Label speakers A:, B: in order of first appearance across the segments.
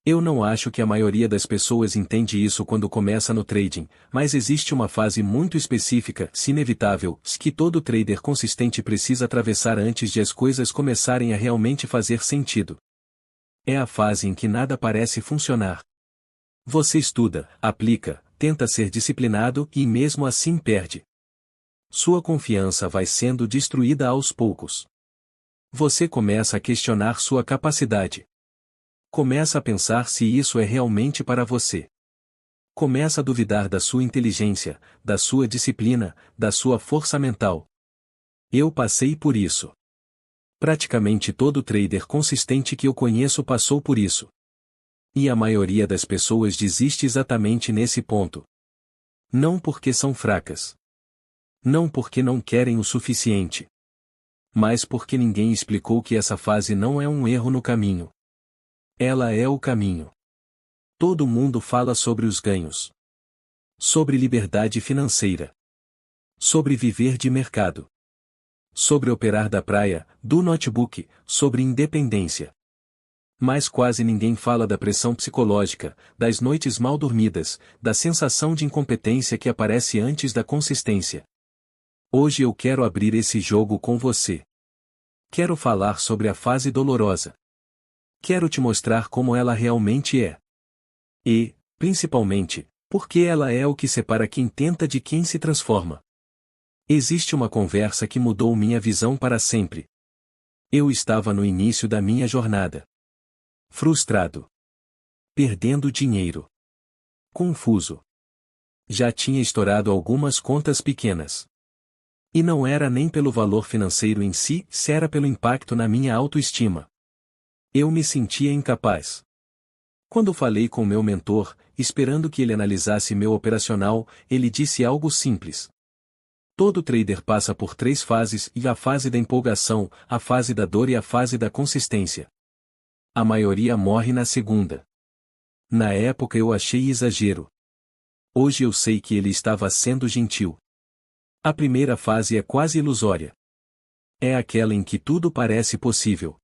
A: Eu não acho que a maioria das pessoas entende isso quando começa no trading, mas existe uma fase muito específica, inevitável, que todo trader consistente precisa atravessar antes de as coisas começarem a realmente fazer sentido. É a fase em que nada parece funcionar. Você estuda, aplica, tenta ser disciplinado e mesmo assim perde. Sua confiança vai sendo destruída aos poucos. Você começa a questionar sua capacidade. Começa a pensar se isso é realmente para você. Começa a duvidar da sua inteligência, da sua disciplina, da sua força mental. Eu passei por isso. Praticamente todo trader consistente que eu conheço passou por isso. E a maioria das pessoas desiste exatamente nesse ponto. Não porque são fracas. Não porque não querem o suficiente. Mas porque ninguém explicou que essa fase não é um erro no caminho. Ela é o caminho. Todo mundo fala sobre os ganhos. Sobre liberdade financeira. Sobre viver de mercado. Sobre operar da praia, do notebook, sobre independência. Mas quase ninguém fala da pressão psicológica, das noites mal dormidas, da sensação de incompetência que aparece antes da consistência. Hoje eu quero abrir esse jogo com você. Quero falar sobre a fase dolorosa. Quero te mostrar como ela realmente é. E, principalmente, porque ela é o que separa quem tenta de quem se transforma. Existe uma conversa que mudou minha visão para sempre. Eu estava no início da minha jornada. Frustrado. Perdendo dinheiro. Confuso. Já tinha estourado algumas contas pequenas. E não era nem pelo valor financeiro em si, se era pelo impacto na minha autoestima. Eu me sentia incapaz. Quando falei com meu mentor, esperando que ele analisasse meu operacional, ele disse algo simples. Todo trader passa por 3 fases, e a fase da empolgação, a fase da dor e a fase da consistência. A maioria morre na segunda. Na época eu achei exagero. Hoje eu sei que ele estava sendo gentil. A primeira fase é quase ilusória. É aquela em que tudo parece possível.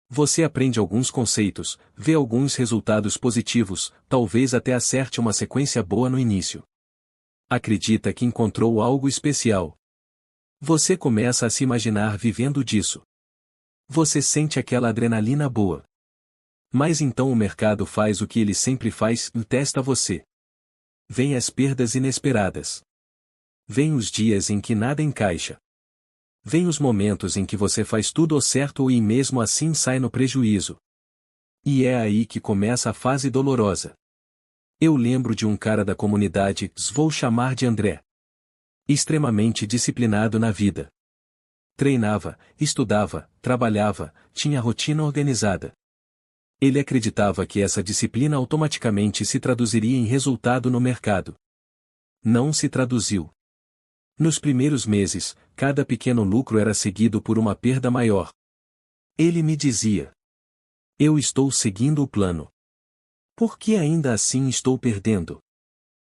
A: Você aprende alguns conceitos, vê alguns resultados positivos, talvez até acerte uma sequência boa no início. Acredita que encontrou algo especial. Você começa a se imaginar vivendo disso. Você sente aquela adrenalina boa. Mas então o mercado faz o que ele sempre faz e testa você. Vêm as perdas inesperadas. Vêm os dias em que nada encaixa. Vêm os momentos em que você faz tudo ao certo e mesmo assim sai no prejuízo. E é aí que começa a fase dolorosa. Eu lembro de um cara da comunidade, vou chamar de André. Extremamente disciplinado na vida. Treinava, estudava, trabalhava, tinha rotina organizada. Ele acreditava que essa disciplina automaticamente se traduziria em resultado no mercado. Não se traduziu. Nos primeiros meses, cada pequeno lucro era seguido por uma perda maior. Ele me dizia: eu estou seguindo o plano. Por que ainda assim estou perdendo?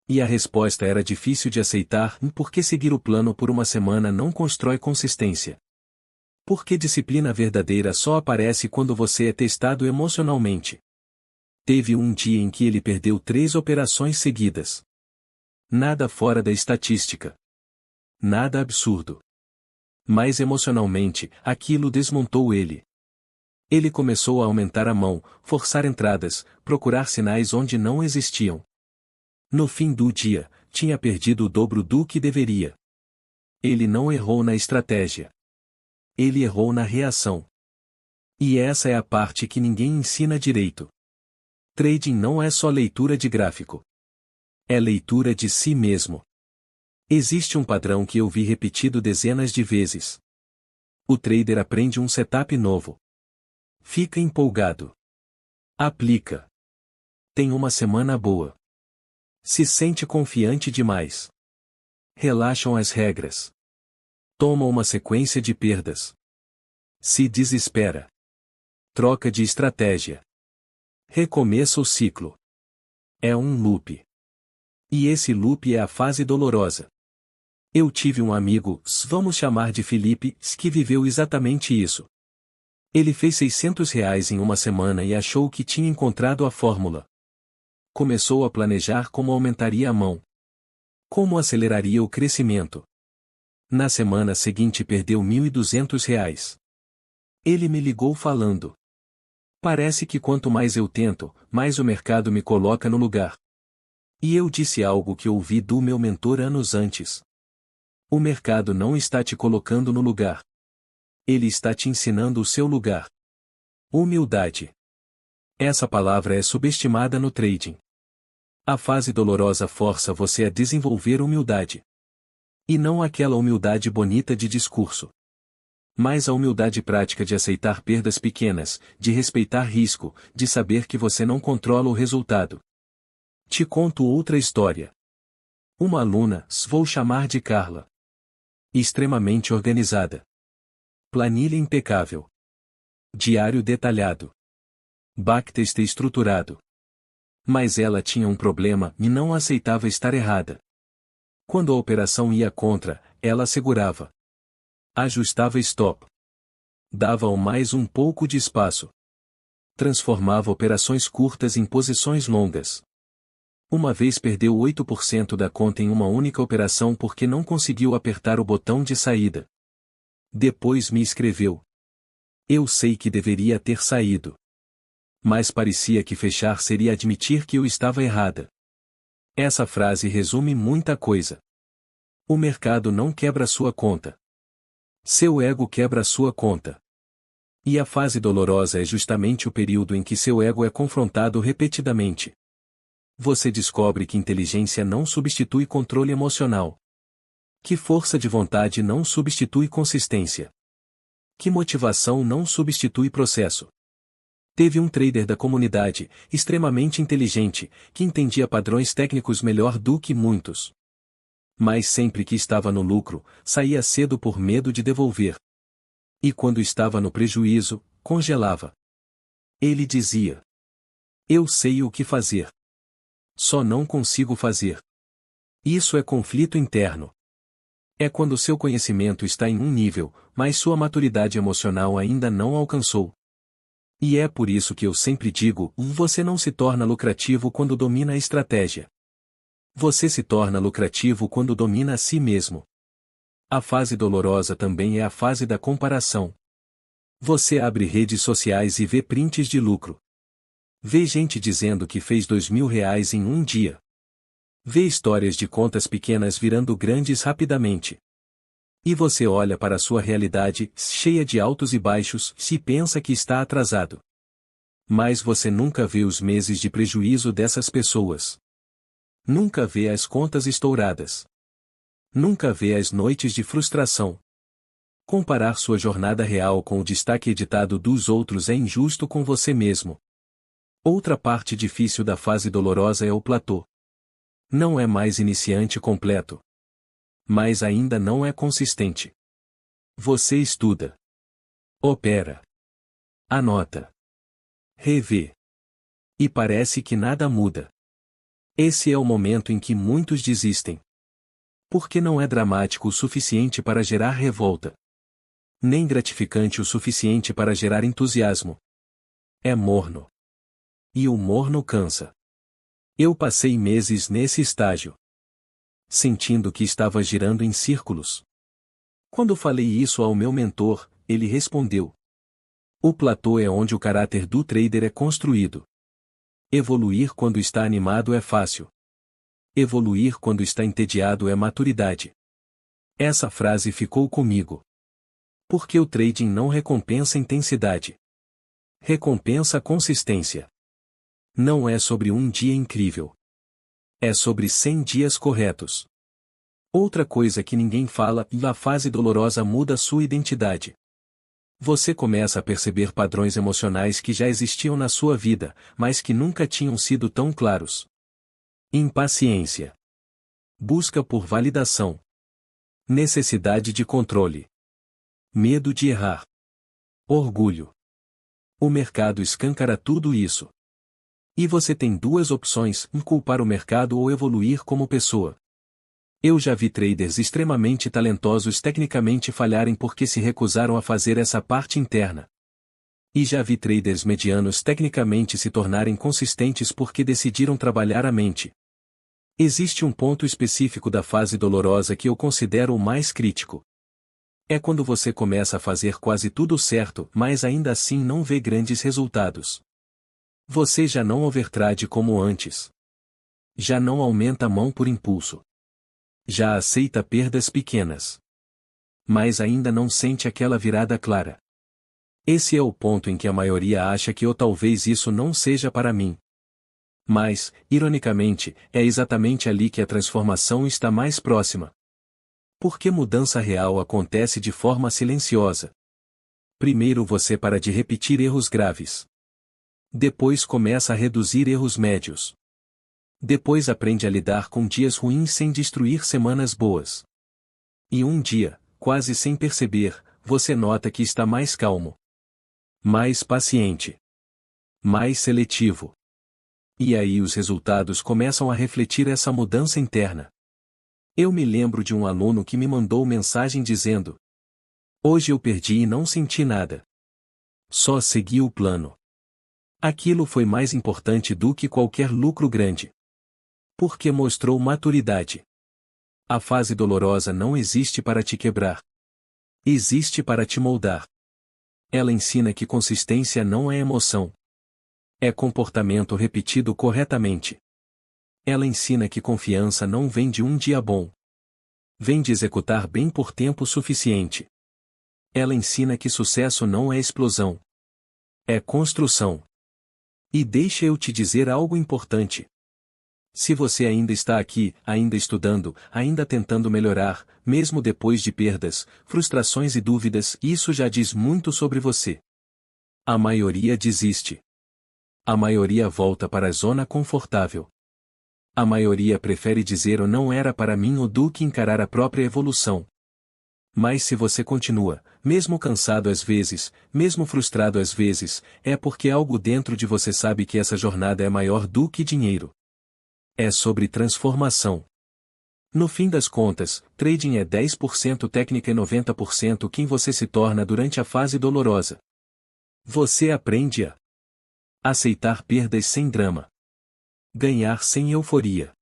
A: E a resposta era difícil de aceitar, porque seguir o plano por uma semana não constrói consistência. Porque disciplina verdadeira só aparece quando você é testado emocionalmente. Teve um dia em que ele perdeu 3 operações seguidas. Nada fora da estatística. Nada absurdo. Mas emocionalmente, aquilo desmontou ele. Ele começou a aumentar a mão, forçar entradas, procurar sinais onde não existiam. No fim do dia, tinha perdido o dobro do que deveria. Ele não errou na estratégia. Ele errou na reação. E essa é a parte que ninguém ensina direito. Trading não é só leitura de gráfico. É leitura de si mesmo. Existe um padrão que eu vi repetido dezenas de vezes. O trader aprende um setup novo. Fica empolgado. Aplica. Tem uma semana boa. Se sente confiante demais. Relaxam as regras. Toma uma sequência de perdas. Se desespera. Troca de estratégia. Recomeça o ciclo. É um loop. E esse loop é a fase dolorosa. Eu tive um amigo, vamos chamar de Felipe, que viveu exatamente isso. Ele fez R$ 600 em uma semana e achou que tinha encontrado a fórmula. Começou a planejar como aumentaria a mão. Como aceleraria o crescimento. Na semana seguinte perdeu R$ 1.200. Ele me ligou falando: parece que quanto mais eu tento, mais o mercado me coloca no lugar. E eu disse algo que ouvi do meu mentor anos antes. O mercado não está te colocando no lugar. Ele está te ensinando o seu lugar. Humildade. Essa palavra é subestimada no trading. A fase dolorosa força você a desenvolver humildade. E não aquela humildade bonita de discurso. Mas a humildade prática de aceitar perdas pequenas, de respeitar risco, de saber que você não controla o resultado. Te conto outra história. Uma aluna, vou chamar de Carla. Extremamente organizada. Planilha impecável. Diário detalhado. Backtest estruturado. Mas ela tinha um problema e não aceitava estar errada. Quando a operação ia contra, ela segurava. Ajustava stop. Dava ao mais um pouco de espaço. Transformava operações curtas em posições longas. Uma vez perdeu 8% da conta em uma única operação porque não conseguiu apertar o botão de saída. Depois me escreveu: eu sei que deveria ter saído. Mas parecia que fechar seria admitir que eu estava errada. Essa frase resume muita coisa. O mercado não quebra sua conta. Seu ego quebra sua conta. E a fase dolorosa é justamente o período em que seu ego é confrontado repetidamente. Você descobre que inteligência não substitui controle emocional. Que força de vontade não substitui consistência. Que motivação não substitui processo. Teve um trader da comunidade, extremamente inteligente, que entendia padrões técnicos melhor do que muitos. Mas sempre que estava no lucro, saía cedo por medo de devolver. E quando estava no prejuízo, congelava. Ele dizia: eu sei o que fazer. Só não consigo fazer. Isso é conflito interno. É quando seu conhecimento está em um nível, mas sua maturidade emocional ainda não alcançou. E é por isso que eu sempre digo: você não se torna lucrativo quando domina a estratégia. Você se torna lucrativo quando domina a si mesmo. A fase dolorosa também é a fase da comparação. Você abre redes sociais e vê prints de lucro. Vê gente dizendo que fez R$ 2.000 em um dia. Vê histórias de contas pequenas virando grandes rapidamente. E você olha para a sua realidade, cheia de altos e baixos, e pensa que está atrasado. Mas você nunca vê os meses de prejuízo dessas pessoas. Nunca vê as contas estouradas. Nunca vê as noites de frustração. Comparar sua jornada real com o destaque editado dos outros é injusto com você mesmo. Outra parte difícil da fase dolorosa é o platô. Não é mais iniciante completo. Mas ainda não é consistente. Você estuda. Opera. Anota. Revê. E parece que nada muda. Esse é o momento em que muitos desistem. Porque não é dramático o suficiente para gerar revolta. Nem gratificante o suficiente para gerar entusiasmo. É morno. E o morno cansa. Eu passei meses nesse estágio. Sentindo que estava girando em círculos. Quando falei isso ao meu mentor, ele respondeu: o platô é onde o caráter do trader é construído. Evoluir quando está animado é fácil. Evoluir quando está entediado é maturidade. Essa frase ficou comigo. Porque o trading não recompensa intensidade. Recompensa consistência. Não é sobre um dia incrível. É sobre 100 dias corretos. Outra coisa que ninguém fala: a fase dolorosa muda sua identidade. Você começa a perceber padrões emocionais que já existiam na sua vida, mas que nunca tinham sido tão claros. Impaciência. Busca por validação. Necessidade de controle. Medo de errar. Orgulho. O mercado escancara tudo isso. E você tem duas opções: culpar o mercado ou evoluir como pessoa. Eu já vi traders extremamente talentosos tecnicamente falharem porque se recusaram a fazer essa parte interna. E já vi traders medianos tecnicamente se tornarem consistentes porque decidiram trabalhar a mente. Existe um ponto específico da fase dolorosa que eu considero o mais crítico. É quando você começa a fazer quase tudo certo, mas ainda assim não vê grandes resultados. Você já não overtrade como antes. Já não aumenta a mão por impulso. Já aceita perdas pequenas. Mas ainda não sente aquela virada clara. Esse é o ponto em que a maioria acha que ou talvez isso não seja para mim. Mas, ironicamente, é exatamente ali que a transformação está mais próxima. Porque mudança real acontece de forma silenciosa. Primeiro você para de repetir erros graves. Depois começa a reduzir erros médios. Depois aprende a lidar com dias ruins sem destruir semanas boas. E um dia, quase sem perceber, você nota que está mais calmo. Mais paciente. Mais seletivo. E aí os resultados começam a refletir essa mudança interna. Eu me lembro de um aluno que me mandou mensagem dizendo: hoje eu perdi e não senti nada. Só segui o plano. Aquilo foi mais importante do que qualquer lucro grande. Porque mostrou maturidade. A fase dolorosa não existe para te quebrar. Existe para te moldar. Ela ensina que consistência não é emoção. É comportamento repetido corretamente. Ela ensina que confiança não vem de um dia bom. Vem de executar bem por tempo suficiente. Ela ensina que sucesso não é explosão. É construção. E deixa eu te dizer algo importante. Se você ainda está aqui, ainda estudando, ainda tentando melhorar, mesmo depois de perdas, frustrações e dúvidas, isso já diz muito sobre você. A maioria desiste. A maioria volta para a zona confortável. A maioria prefere dizer o não era para mim ou do que encarar a própria evolução. Mas se você continua, mesmo cansado às vezes, mesmo frustrado às vezes, é porque algo dentro de você sabe que essa jornada é maior do que dinheiro. É sobre transformação. No fim das contas, trading é 10% técnica e 90% quem você se torna durante a fase dolorosa. Você aprende a aceitar perdas sem drama. Ganhar sem euforia.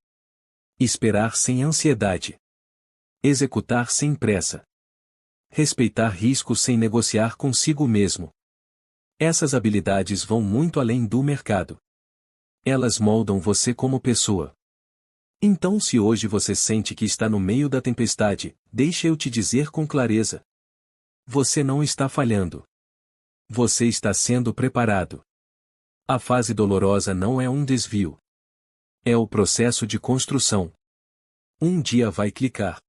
A: Esperar sem ansiedade. Executar sem pressa. Respeitar riscos sem negociar consigo mesmo. Essas habilidades vão muito além do mercado. Elas moldam você como pessoa. Então, se hoje você sente que está no meio da tempestade, deixa eu te dizer com clareza. Você não está falhando. Você está sendo preparado. A fase dolorosa não é um desvio. É o processo de construção. Um dia vai clicar.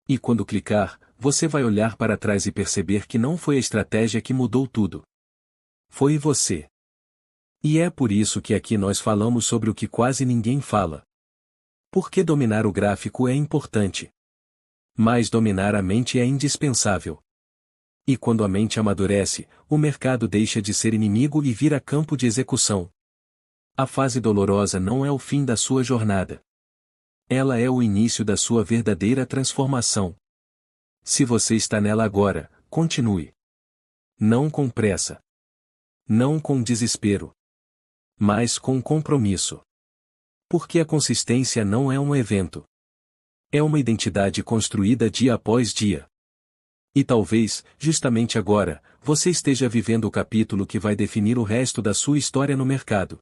A: E quando clicar, você vai olhar para trás e perceber que não foi a estratégia que mudou tudo. Foi você. E é por isso que aqui nós falamos sobre o que quase ninguém fala. Porque dominar o gráfico é importante. Mas dominar a mente é indispensável. E quando a mente amadurece, o mercado deixa de ser inimigo e vira campo de execução. A fase dolorosa não é o fim da sua jornada. Ela é o início da sua verdadeira transformação. Se você está nela agora, continue. Não com pressa. Não com desespero. Mas com compromisso. Porque a consistência não é um evento. É uma identidade construída dia após dia. E talvez, justamente agora, você esteja vivendo o capítulo que vai definir o resto da sua história no mercado.